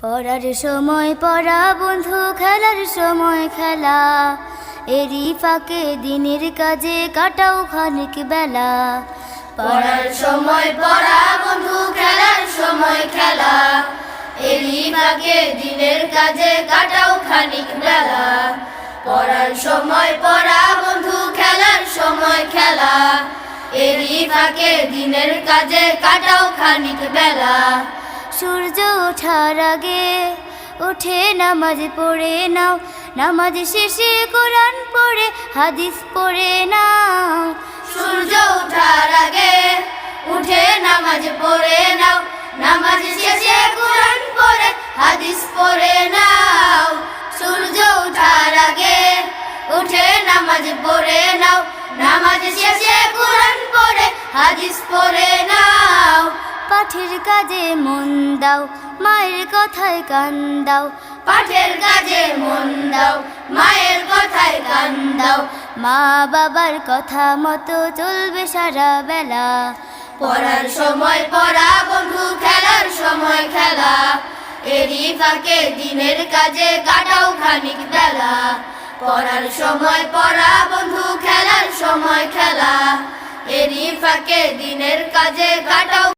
পড়ার সময় পড়া বন্ধু, খেলার সময় খেলা, এরই ফাঁকে দিনের কাজে কাটাও খানিক বেলা। পড়ার সময় পড়া বন্ধু, খেলার সময় খেলা, এরই ফাঁকে দিনের কাজে কাটাও খানিক বেলা। পড়ার সময় পড়া বন্ধু, খেলার সময় খেলা, এরই ফাঁকে দিনের কাজে কাটাও খানিক বেলা। সূর্য ওঠার আগে উঠে নামাজ পড়ে নাও, নামাজ শেষে কোরআন পড়ে হাদিস পড়ে নাও। সূর্য ওঠার আগে উঠে নামাজ পড়ে নাও, নামাজ শেষে কোরআন পড়ে হাদিস পড়ে নাও। সূর্য ওঠার আগে উঠে নামাজ পড়ে নাও, নামাজ শেষে কোরআন পড়ে হাদিস পড়ে নাও। পাঠের কাজে মন দাও, মায়ের কথায় কান দাও। পাঠের কাজে মন দাও, মায়ের কথায় কান দাও। মা বাবার কথা মতো চলবে সারা বেলা। পড়ার সময় পড়া বন্ধু, খেলার সময় খেলা, এরই ফাঁকে দিনের কাজে কাটাও খানিক বেলা। পড়ার সময় পড়া বন্ধু, খেলার সময় খেলা, এরই ফাঁকে দিনের কাজে কাটাও।